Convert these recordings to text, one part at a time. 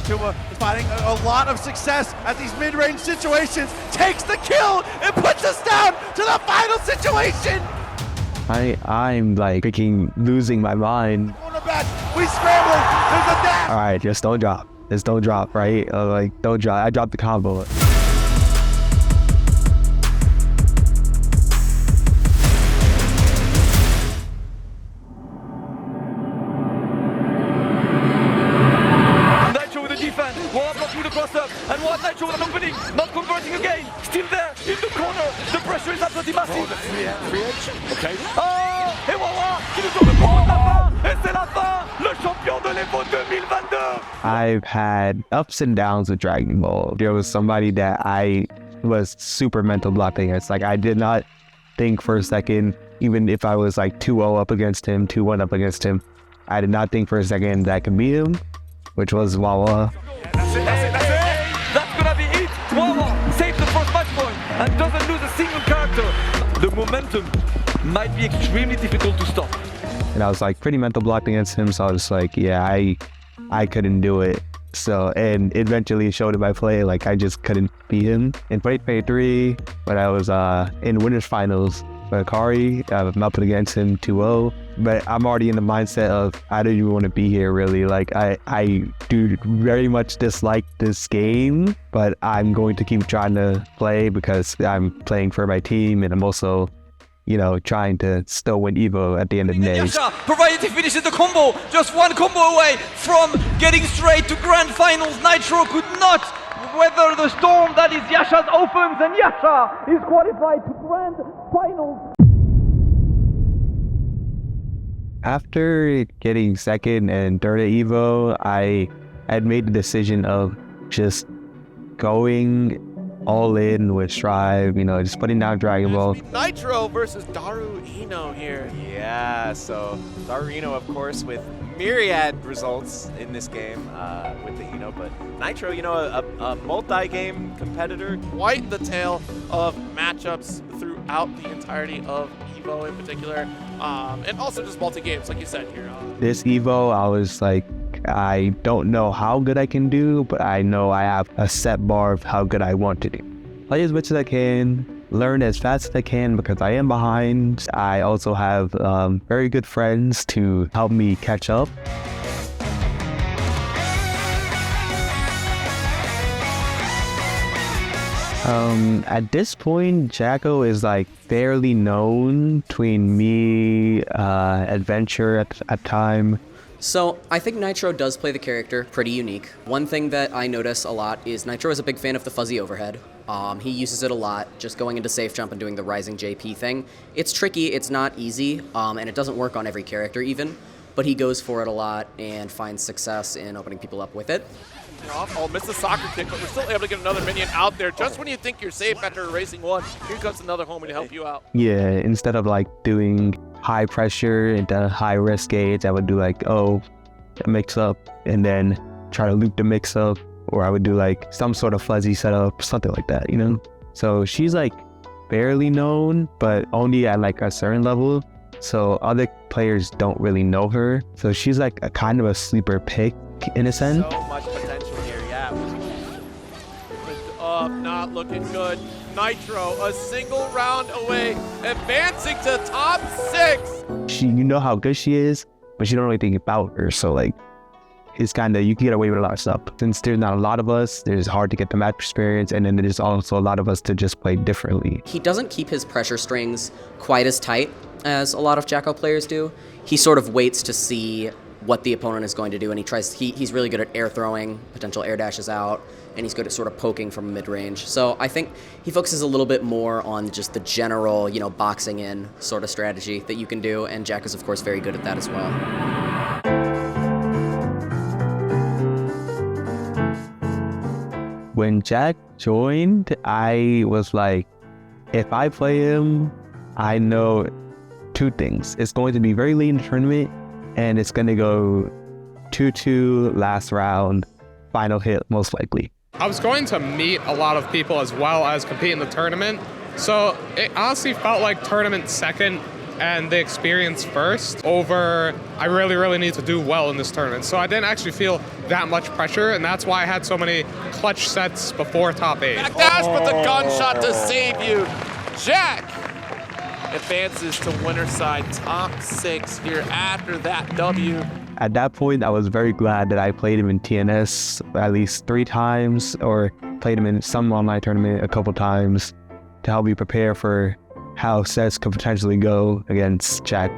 Tuma is finding a lot of success at these mid-range situations, takes the kill and puts us down to the final situation. I'm like freaking losing my mind. We scrambling, there's a dash. All right, just don't drop. Just don't drop, right? Like, don't drop. I dropped the combo. Nitro with the defense, while blocking the cross-up, and what Nitro with an opening, not converting again, still there, in the corner, the pressure is absolutely massive. Free edge. Okay. Oh, et voilà, qui nous donne le combo de la fin, et c'est la fin, le champion de l'Evo 2022. I've had ups and downs with Dragon Ball. There was somebody that I was super mental blocking. It's like I did not think for a second, even if I was like 2-0 up against him, 2-1 up against him, I did not think for a second that I could beat him, which was Wawa. That's it. That's gonna be it. Wawa saves the first match point and doesn't lose a single character. The momentum might be extremely difficult to stop. And I was like pretty mental blocked against him, so I was like, yeah, I couldn't do it. So, and eventually it showed in my play, like I just couldn't beat him. In 2023, when I was in winners finals for Akari, I'm up against him 2-0. But I'm already in the mindset of I don't even want to be here really. Like I do very much dislike this game, but I'm going to keep trying to play because I'm playing for my team and I'm also, you know, trying to still win Evo at the end of the day. Yasha, provided he finishes the combo, just one combo away from getting straight to Grand Finals. Nitro could not weather the storm that is Yasha's opens, and Yasha is qualified to Grand Finals. After getting second and third at Evo, I had made the decision of just going all in with Strive, you know, just putting down Dragon Ball. Nitro versus Daru Ino here. Yeah, so Daru Ino, of course, with myriad results in this game with the Ino, but Nitro, you know, a multi-game competitor. Quite the tale of matchups throughout the entirety of Evo in particular, and also just multi-games, like you said here. This Evo, I was like, I don't know how good I can do, but I know I have a set bar of how good I want to do. Play as much as I can, learn as fast as I can because I am behind. I also have very good friends to help me catch up. At this point, Jacko is like fairly known between me, Adventure at time. So I think Nitro does play the character pretty unique. One thing that I notice a lot is Nitro is a big fan of the fuzzy overhead. He uses it a lot, just going into safe jump and doing the rising JP thing. It's tricky, it's not easy, and it doesn't work on every character even, but he goes for it a lot and finds success in opening people up with it. Oh, missed the soccer kick, but we're still able to get another minion out there. Just when you think you're safe after erasing one, here comes another homie to help you out. Yeah, instead of like doing high pressure and high risk gauge, I would do like, a mix up and then try to loop the mix up, or I would do like some sort of fuzzy setup, something like that, you know? So she's like barely known, but only at like a certain level. So other players don't really know her. So she's like a kind of a sleeper pick in a sense. So much potential here, yeah. Not looking good. Nitro, a single round away, advancing to top 6. You know how good she is, but you don't really think about her. So like, it's kind of, you can get away with a lot of stuff. Since there's not a lot of us, it's hard to get the match experience, and then there's also a lot of us to just play differently. He doesn't keep his pressure strings quite as tight as a lot of Jacko players do. He sort of waits to see what the opponent is going to do, and he's really good at air throwing, potential air dashes out, and he's good at sort of poking from mid-range. So I think he focuses a little bit more on just the general, you know, boxing in sort of strategy that you can do, and Jack is of course very good at that as well. When Jack joined, I was like, if I play him, I know 2 things. It's going to be very late in the tournament, and it's going to go 2-2 last round, final hit most likely. I was going to meet a lot of people as well as compete in the tournament, so it honestly felt like tournament second and the experience first over I really need to do well in this tournament. So I didn't actually feel that much pressure, and that's why I had so many clutch sets before top 8. Backdash, but the gunshot to save you. Jack advances to winner side top 6 here after that W. At that point, I was very glad that I played him in TNS at least 3 times, or played him in some online tournament a couple times to help me prepare for how sets could potentially go against Jack.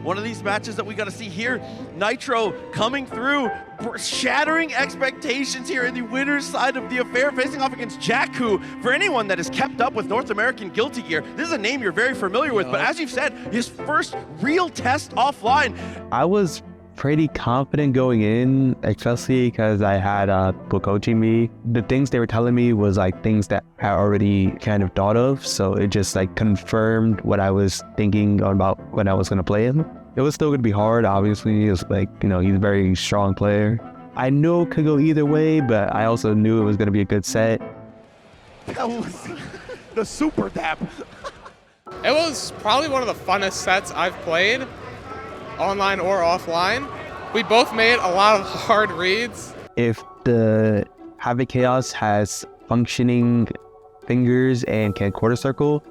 One of these matches that we got to see here, Nitro coming through, shattering expectations here in the winner's side of the affair, facing off against Jack, who, for anyone that has kept up with North American Guilty Gear, this is a name you're very familiar with, but as you've said, his first real test offline. I was pretty confident going in, especially because I had people coaching me. The things they were telling me was like things that I already kind of thought of, so it just like confirmed what I was thinking about when I was going to play him. It was still going to be hard, obviously. It was like, you know, he's a very strong player. I knew it could go either way, but I also knew it was going to be a good set. That was the super dap. It was probably one of the funnest sets I've played, online or offline. We both made a lot of hard reads. If the Havoc Chaos has functioning fingers and can quarter circle,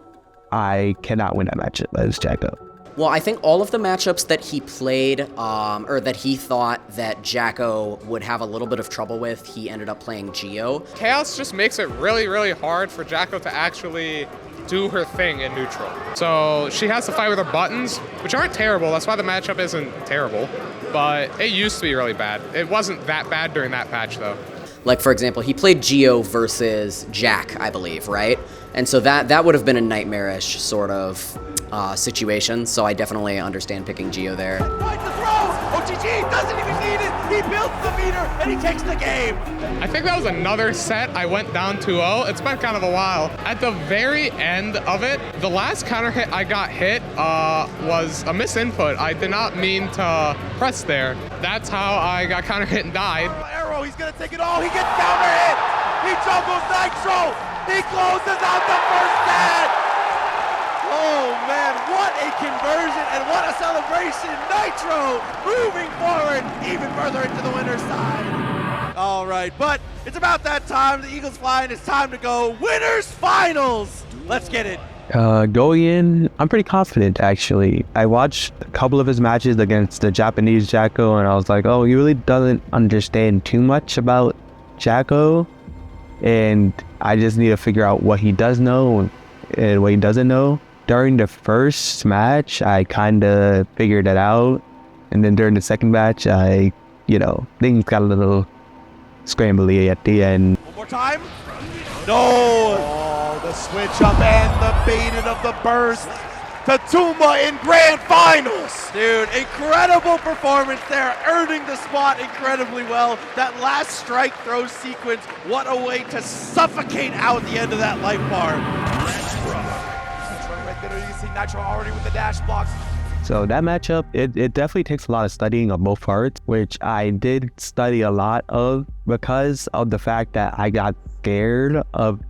I cannot win that matchup as Jacko. Well, I think all of the matchups that he played, or that he thought that Jacko would have a little bit of trouble with, he ended up playing Geo. Chaos just makes it really hard for Jacko to actually do her thing in neutral. So she has to fight with her buttons, which aren't terrible. That's why the matchup isn't terrible, but it used to be really bad. It wasn't that bad during that patch though. Like, for example, he played Geo versus Jack, I believe, right? And so that would have been a nightmarish sort of situation, so I definitely understand picking Geo there. Finds the throw! OTG doesn't even need it! He builds the meter, and he takes the game! I think that was another set I went down 2-0. It's been kind of a while. At the very end of it, the last counter hit I got hit was a misinput. I did not mean to press there. That's how I got counter hit and died. Arrow, he's gonna take it all. He gets counter hit! He juggles Nitro! He closes out the first set! Oh man, what a conversion and what a celebration! Nitro moving forward even further into the winner's side. All right, but it's about that time. The Eagles fly and it's time to go winners finals. Let's get it. Going in, I'm pretty confident actually. I watched a couple of his matches against the Japanese Jacko and I was like, oh, he really doesn't understand too much about Jacko, and I just need to figure out what he does know and what he doesn't know. During the first match, I kind of figured it out, and then during the second match, things got a little scrambly at the end. One more time. No! Oh, the switch up and the baited of the burst. Tatuma in grand finals. Dude, incredible performance there, earning the spot incredibly well. That last strike throw sequence, what a way to suffocate out the end of that life bar. You see Nitro already with the dash blocks. So that matchup, it definitely takes a lot of studying on both parts, which I did study a lot of because of the fact that I got scared of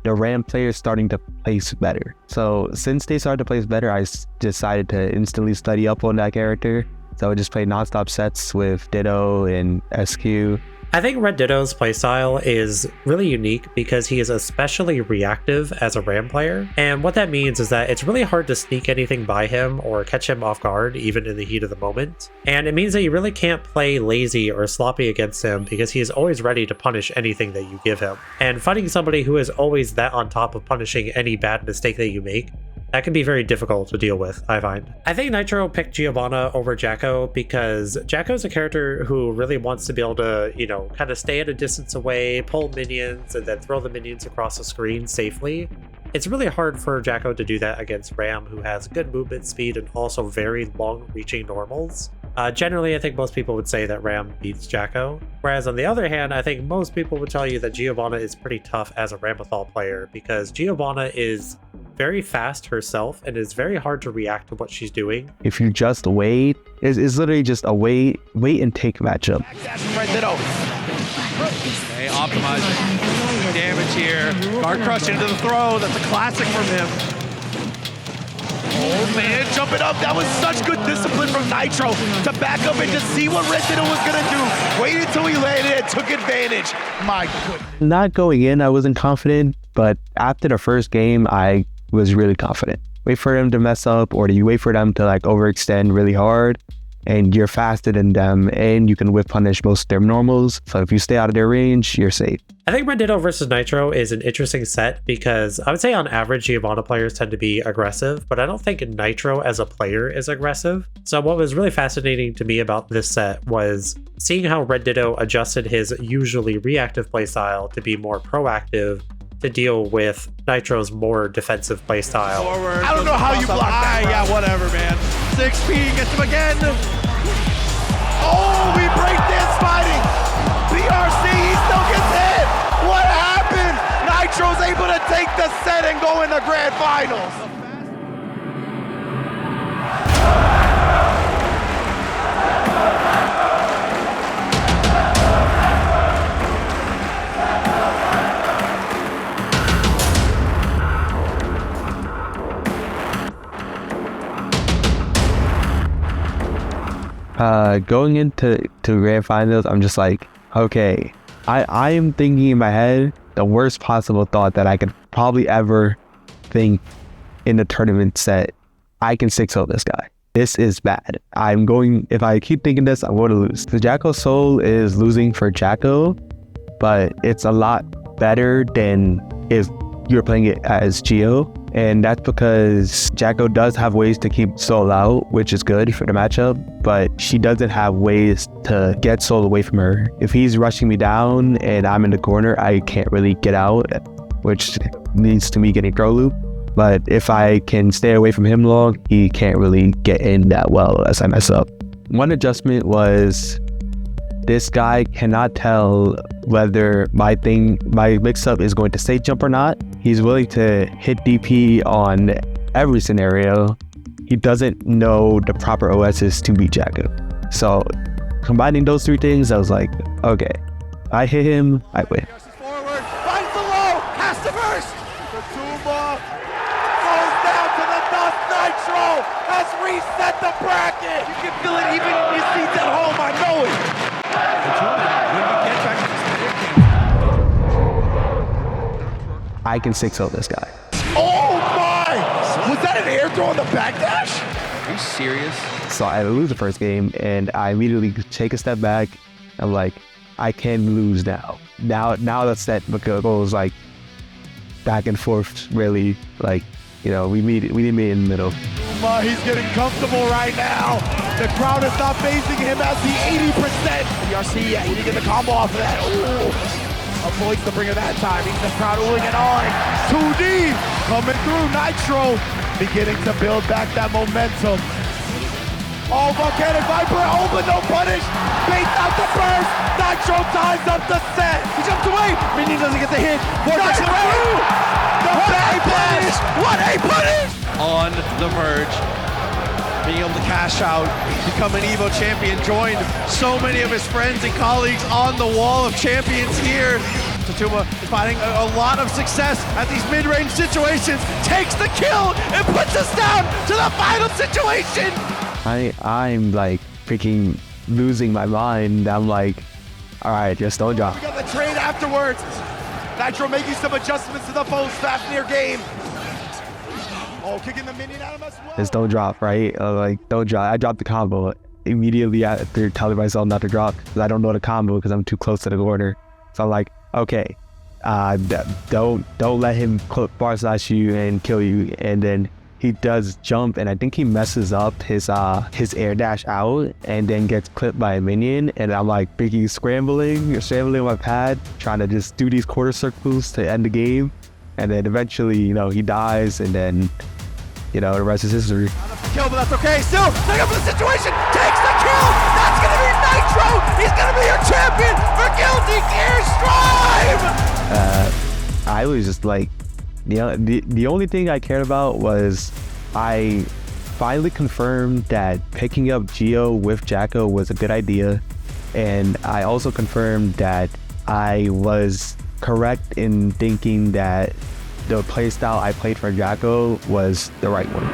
the Ram players starting to place better. So since they started to place better, I decided to instantly study up on that character. So I just played nonstop sets with Ditto and SQ. I think Red Ditto's playstyle is really unique because he is especially reactive as a Ram player, and what that means is that it's really hard to sneak anything by him or catch him off guard even in the heat of the moment, and it means that you really can't play lazy or sloppy against him because he is always ready to punish anything that you give him. And fighting somebody who is always that on top of punishing any bad mistake that you make, that can be very difficult to deal with, I find. I think Nitro picked Giovanna over Jacko because Jacko's a character who really wants to be able to, kind of stay at a distance away, pull minions, and then throw the minions across the screen safely. It's really hard for Jacko to do that against Ram, who has good movement speed and also very long-reaching normals. Generally, I think most people would say that Ram beats Jacko, whereas on the other hand, I think most people would tell you that Giovanna is pretty tough as a Ramlethal player because Giovanna is very fast herself and is very hard to react to what she's doing. If you just wait, it's literally just a wait and take matchup. Okay, optimizing damage here. Guard crush into the throw. That's a classic from him. Oh man, jumping up. That was such good discipline from Nitro to back up and just see what Ramlethal was gonna do. Waited until he landed and took advantage. My goodness. Not going in, I wasn't confident, but after the first game, I was really confident. Wait for them to mess up, or do you wait for them to like overextend really hard, and you're faster than them, and you can whip punish most of their normals. So if you stay out of their range, you're safe. I think Red Ditto versus Nitro is an interesting set because I would say on average Giovanna players tend to be aggressive, but I don't think Nitro as a player is aggressive. So what was really fascinating to me about this set was seeing how Red Ditto adjusted his usually reactive playstyle to be more proactive to deal with Nitro's more defensive playstyle. Forward. I don't know how you block that. Yeah, whatever, man. 6P gets him again. Oh, we break dance fighting. BRC, he still gets hit. What happened? Nitro's able to take the set and go in the grand finals. Going into grand finals, I'm just like, okay, I am thinking in my head the worst possible thought that I could probably ever think in a tournament set. I can 6-0 this guy. This is bad. If I keep thinking this, I'm going to lose. The Jacko Soul is losing for Jacko, but it's a lot better than if you're playing it as Geo. And that's because Jacko does have ways to keep Soul out, which is good for the matchup, but she doesn't have ways to get Soul away from her. If he's rushing me down and I'm in the corner, I can't really get out, which leads to me getting throw loop. But if I can stay away from him long, he can't really get in that well as I mess up. One adjustment was this guy cannot tell whether my mix-up is going to stay jump or not. He's willing to hit DP on every scenario. He doesn't know the proper OSs to beat Jacko. So combining those three things, I was like, okay, I hit him, I win. Forward, finds the low, has to burst. The Tuba goes down to the dust. Nitro has reset the bracket. You can feel it even in your seats at home, I know it. I can 6-0 this guy. Oh my! Was that an air throw on the backdash? Are you serious? So I lose the first game and I immediately take a step back. I'm like, I can lose now. Now the set goes like back and forth, really. Like, you know, we didn't meet in the middle. He's getting comfortable right now. The crowd is not phasing him at the 80%. BRC, yeah, he didn't get the combo off of that. Ooh. Avoids the bringer that time. He's the crowd oohing and awing. 2D coming through. Nitro beginning to build back that momentum. Oh, volcanic viper, oh, but no punish. Baits out the burst. Nitro ties up the set. He jumps away. Minion doesn't get the hit. Vortex through. The back punish. What a punish! On the merge, being able to cash out, become an Evo champion, joined so many of his friends and colleagues on the wall of champions here. Tatuma is finding a lot of success at these mid-range situations, takes the kill and puts us down to the final situation. I'm like freaking losing my mind. I'm like, all right, just don't drop. We got the trade afterwards. Nitro making some adjustments to the foe's Fafnir game. Oh, kicking the minion out of us. Just don't drop, right? Like, don't drop. I dropped the combo immediately after telling myself not to drop because I don't know the combo because I'm too close to the corner. So I'm like, okay, don't let him bar slash you and kill you. And then he does jump, and I think he messes up his air dash out, and then gets clipped by a minion. And I'm like freaking scrambling on my pad, trying to just do these quarter circles to end the game. And then eventually, you know, he dies, and then, you know, the rest is history. Kill, but that's okay. Still, take up for the situation. Takes the kill. That's gonna be Nitro. He's gonna be your champion for Guilty Gear Strive. I was just like, you know, the only thing I cared about was I finally confirmed that picking up Geo with Jacko was a good idea, and I also confirmed that I was correct in thinking that the playstyle I played for Jacko was the right one.